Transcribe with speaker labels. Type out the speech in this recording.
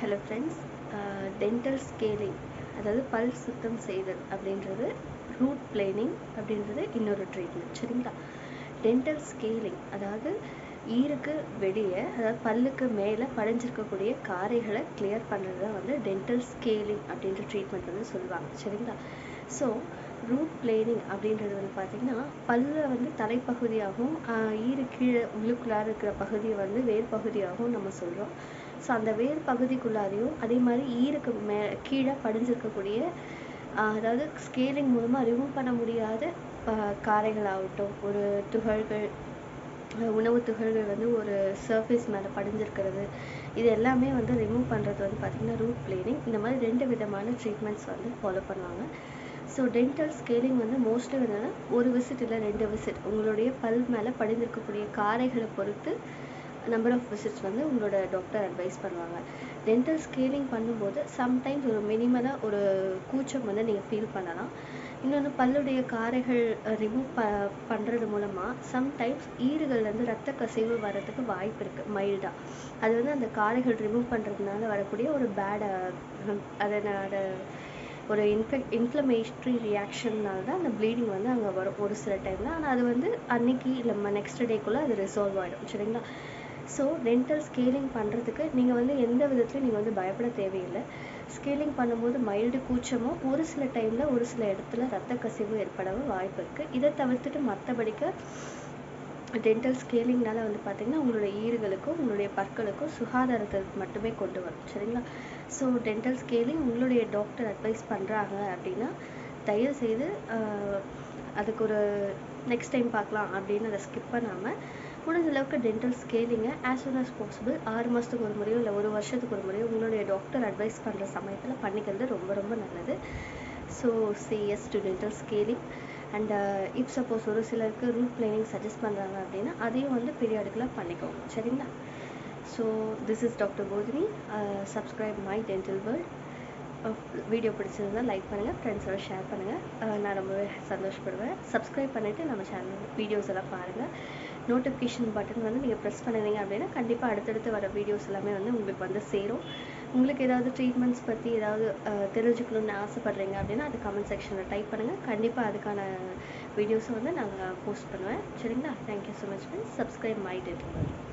Speaker 1: Hello friends, dental scaling அதாவது பல் சுத்தம் செய்தல் அப்படின்றது ரூட் பிளேனிங் அப்படின்றது இன்னொரு ட்ரீட்மெண்ட். சரிங்களா? டென்டல் ஸ்கேலிங் அதாவது ஈருக்கு வெளியே, அதாவது பல்லுக்கு மேலே படிஞ்சிருக்கக்கூடிய காரைகளை கிளியர் பண்ணுறது தான் வந்து டென்டல் ஸ்கேலிங் அப்படின்ற ட்ரீட்மெண்ட் வந்து சொல்லுவாங்க. சரிங்களா? ஸோ ரூட் பிளேனிங் அப்படின்றது வந்து பார்த்திங்கன்னா பல்ல வந்து தலைப்பகுதியாகவும் ஈரு கீழே உள்ளுக்குள்ளார இருக்கிற பகுதியை வந்து வேர் பகுதியாகவும் நம்ம சொல்கிறோம். ஸோ அந்த வேர் பகுதிக்குள்ளாரையும் அதே மாதிரி ஈருக்கு கீழே படிஞ்சிருக்கக்கூடிய அதாவது ஸ்கேலிங் மூலமாக ரிமூவ் பண்ண முடியாத காரைகளாகட்டும், ஒரு துகள்கள், உணவு துகள்கள் வந்து ஒரு சர்ஃபேஸ் மேலே படிஞ்சிருக்கிறது, இது எல்லாமே வந்து ரிமூவ் பண்ணுறது வந்து பார்த்திங்கன்னா ரூட் பிளேனிங். இந்த மாதிரி 2 விதமான ட்ரீட்மெண்ட்ஸ் வந்து ஃபாலோ பண்ணுவாங்க. ஸோ டென்டல் ஸ்கேலிங் வந்து மோஸ்ட்லி வந்து ஒரு விசிட் இல்லை 2 விசிட், உங்களுடைய பல் மேலே படிந்திருக்கக்கூடிய காரைகளை பொறுத்து நம்பர் ஆஃப் விசிட்ஸ் வந்து உங்களோட டாக்டர் அட்வைஸ் பண்ணுவாங்க. டென்டல் ஸ்கேலிங் பண்ணும்போது சம்டைம்ஸ் ஒரு மினிமலாக ஒரு கூச்சம் வந்து நீங்கள் ஃபீல் பண்ணலாம். இன்னொன்று, பல்லுடைய காரைகள் ரிமூவ் பண்ணுறது மூலமாக சம்டைம்ஸ் ஈறுகள்லேருந்து ரத்த கசிவு வர்றதுக்கு வாய்ப்பு இருக்குது மைல்டாக. அது வந்து அந்த காரைகள் ரிமூவ் பண்ணுறதுனால வரக்கூடிய ஒரு பேட் அதனோட ஒரு இன்ஃப்ளமேஷனரி ரியாக்ஷன்னால தான் அந்த ப்ளீடிங் வந்து அங்கே வரும் ஒரு சில டைமில். ஆனால் அது வந்து அன்னைக்கு இல்லை நெக்ஸ்ட் டேக்குள்ளே அது ரிசால்வ் ஆகிடும். சரிங்களா? ஸோ டென்டல் ஸ்கேலிங் பண்ணுறதுக்கு நீங்கள் வந்து எந்த விதத்துலையும் நீங்கள் வந்து பயப்பட தேவையில்லை. ஸ்கேலிங் பண்ணும்போது மைல்டு கூச்சமோ ஒரு சில டைமில் ஒரு சில இடத்துல ரத்த கசிவு ஏற்படவும் வாய்ப்பு இருக்குது. இதை தவிர்த்துட்டு மற்றபடிக்கு டென்டல் ஸ்கேலிங்னால வந்து பார்த்திங்கன்னா உங்களோட ஈறுகளுக்கும் உங்களுடைய பற்களுக்கும் சுகாதாரத்தை மட்டுமே கொண்டு வரும். சரிங்களா? ஸோ டென்டல் ஸ்கேலிங் உங்களுடைய டாக்டர் அட்வைஸ் பண்ணுறாங்க அப்படின்னா தயவுசெய்து அதுக்கு ஒரு நெக்ஸ்ட் டைம் பார்க்கலாம் அப்படின்னு அதை ஸ்கிப் பண்ணாமல் முடிஞ்ச அளவுக்கு டென்டல் ஸ்கேலிங்கை ஆஸ் சூன் அஸ் பாசிபிள் 6 மாதத்துக்கு ஒரு முறையோ இல்லை ஒரு வருஷத்துக்கு ஒரு முறையோ உங்களுடைய டாக்டர் அட்வைஸ் பண்ணுற சமயத்தில் பண்ணிக்கிறது ரொம்ப ரொம்ப நல்லது. So say yes to dental scaling. And இப் சப்போஸ் ஒரு சிலருக்கு ரூட் பிளேனிங் சஜஸ்ட் பண்ணுறாங்க அப்படின்னா அதையும் வந்து பீரியாடிக்கலாக பண்ணிக்கோங்க. சரிங்களா? So this is doctor Bodhini. Subscribe my dental world. Video பிடிச்சிருந்தால் லைக் பண்ணுங்கள், ஃப்ரெண்ட்ஸோட ஷேர் பண்ணுங்கள். நான் ரொம்பவே சந்தோஷப்படுவேன். சப்ஸ்கிரைப் பண்ணிவிட்டு நம்ம சேனல் வீடியோஸ் எல்லாம் பாருங்கள். நோட்டிஃபிகேஷன் பட்டன் வந்து நீங்கள் ப்ரெஸ் பண்ணுறீங்க அப்படின்னா கண்டிப்பாக அடுத்தடுத்து வர வீடியோஸ் எல்லாமே வந்து உங்களுக்கு வந்து சேரும். உங்களுக்கு ஏதாவது ட்ரீட்மெண்ட்ஸ் பற்றி ஏதாவது தெரிஞ்சுக்கணுன்னு ஆசைப்பட்றீங்க அப்படின்னா அது கமெண்ட் செக்ஷனில் டைப் பண்ணுங்கள். கண்டிப்பாக அதுக்கான வீடியோஸை வந்து நாங்கள் போஸ்ட் பண்ணுவேன். சரிங்களா? Thank you so much friends. Subscribe my dental world.